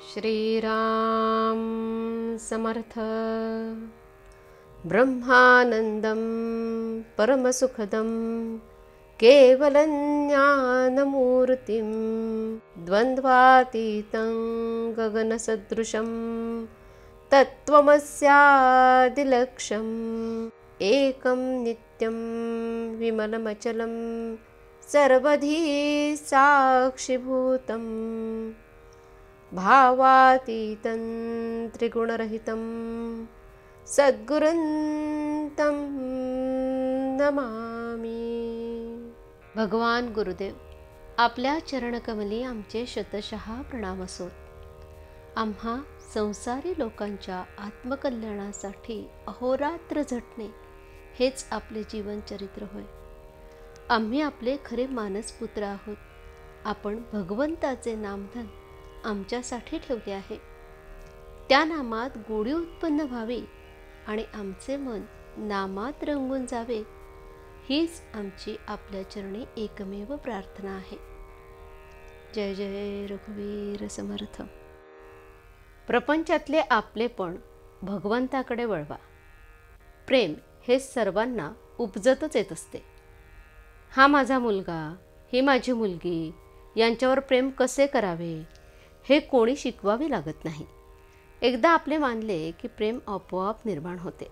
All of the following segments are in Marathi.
श्रीराम समर्थ। ब्रह्मानंदं परमसुखदं केवलं ज्ञानमूर्तिं द्वन्द्वातीतं गगनसदृशं तत्त्वमस्यादिलक्ष्यम् एकं नित्यं विमलमचलं सर्वधी साक्षिभूतं भावातीतं त्रिगुणरहितं सद्गुरुं नमामि। भगवान गुरुदेव, आपल्या चरणकमली आमचे शतशः प्रणाम असोत। आम्हा संसारी लोकांच्या आत्मकल्याणासाठी अहोरात्र झटणे हेच आपले जीवनचरित्र होय। आम्ही आपले खरे मानसपुत्र आहोत। आपण भगवंताचे नामधन आमच्यासाठी ठेवले आहे। त्या नामात गोडी उत्पन्न व्हावी आणि आमचे मन नामात रंगून जावे, हीच आमची आपल्या चरणी एकमेव प्रार्थना आहे। जय जय रघुवीर समर्थ। प्रपंचातले आपलेपण भगवंताकडे वळवा। प्रेम हे सर्वांना उपजतच येत असते। हा माझा मुलगा, ही माझी मुलगी यांच्यावर प्रेम कसे करावे हे कोणी शिकवावे लागत नाही। एकदा आपले मानले की प्रेम आपोआप निर्माण होते।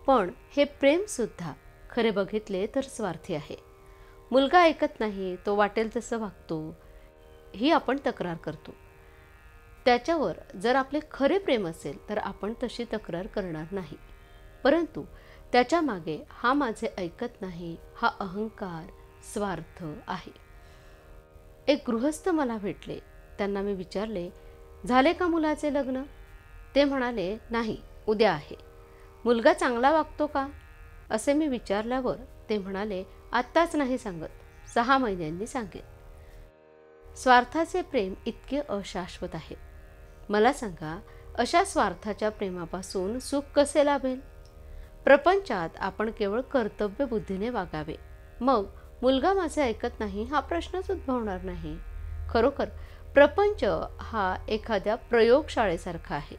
पण हे प्रेम सुद्धा खरे बघितले तर स्वार्थी आहे। मुलगा ऐकत नाही, तो वाटेल तसं वागतो, ही आपण तक्रार करतो। त्याच्यावर जर आपले खरे प्रेम असेल तर आपण तशी तक्रार करणार नाही। परंतु त्याच्या मागे हा माझे ऐकत नाही, हा अहंकार, स्वार्थ आहे। एक गृहस्थ मला भेटले। त्यांना मी विचारले, झाले का मुलाचे लग्न? ते म्हणाले, नाही, उद्या आहे। मुलगा चांगला वागतो का असे मी विचारल्यावर ते म्हणाले, आत्ताच नाही सांगत, 6 महिन्यांनी सांगेन। स्वार्थाचे प्रेम इतके अशाश्वत आहे। मला सांगा, अशा स्वार्थाच्या प्रेमापासून सुख कसे लाभेल? प्रपंचात आपण केवळ कर्तव्य बुद्धीने वागावे, मग मुलगा माझे ऐकत नाही हा प्रश्नच उद्भवणार नाही। खरोखर प्रपंच हा एखाद्या प्रयोगशाळेसारखा आहे।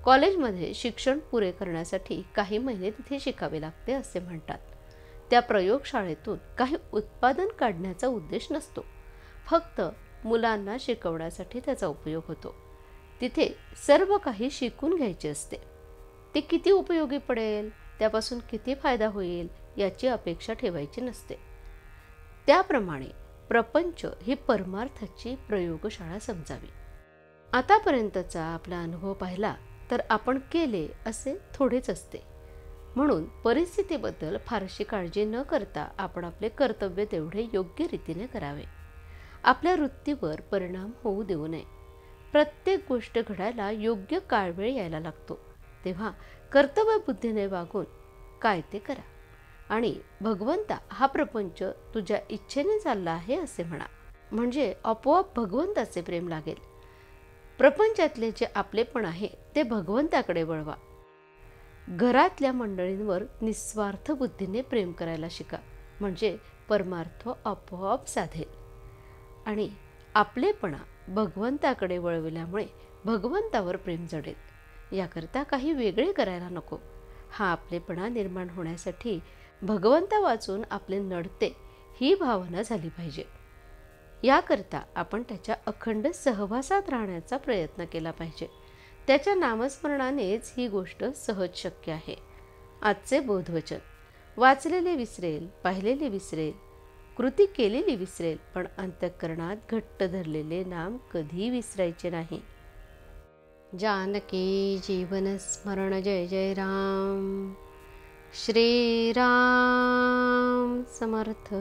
कॉलेजमध्ये शिक्षण पुरे करण्यासाठी काही महिने तिथे शिकावे लागते असे म्हणतात। त्या प्रयोगशाळेतून काही उत्पादन काढण्याचा उद्देश नसतो, फक्त मुलांना शिकवण्यासाठी त्याचा उपयोग होतो। तिथे सर्व काही शिकून घ्यायचे असते। ते किती उपयोगी पडेल, त्यापासून किती फायदा होईल याची अपेक्षा ठेवायची नसते। त्याप्रमाणे प्रपंच ही परमार्थाची प्रयोगशाळा समजावी। आतापर्यंतचा आपला अनुभव पाहिला तर आपण केले असे थोडेच असते। म्हणून परिस्थितीबद्दल फारशी काळजी न करता आपण आपले कर्तव्य तेवढे योग्य रीतीने करावे। आपल्या वृत्तीवर परिणाम होऊ देऊ नये। प्रत्येक गोष्ट घडायला योग्य काळवेळ यायला लागतो, तेव्हा कर्तव्य बुद्धीने वागून काय ते करा आणि भगवंता हा प्रपंच तुझ्या इच्छेने चालला आहे असे म्हणा, म्हणजे आपोआप भगवंताचे प्रेम लागेल। प्रपंचातले जे आपलेपण आहे ते भगवंताकडे वळवा। घरातल्या मंडळींवर निस्वार्थ बुद्धीने प्रेम करायला शिका, म्हणजे परमार्थ आपोआप साधेल। आणि आपलेपणा भगवंताकडे वळविल्यामुळे भगवंतावर प्रेम जडेल। याकरता काही वेगळे करायला नको। हा आपलेपणा निर्माण होण्यासाठी भगवंता वाचून आपले नडते ही भावना झाली पाहिजे। याकरता आपण त्याच्या अखंड सहवासात राहण्याचा प्रयत्न केला पाहिजे। त्याच्या नामस्मरणानेच ही गोष्ट सहज शक्य आहे। आजचे बोधवचन: वाचलेले विसरेल, पाहिलेले विसरेल, कृती केलेली विसरेल, पण अंतःकरणात घट्ट धरलेले नाम कधी विसरायचे नाही। जानकी जीवन स्मरण जय जय राम। श्रीराम समर्थ।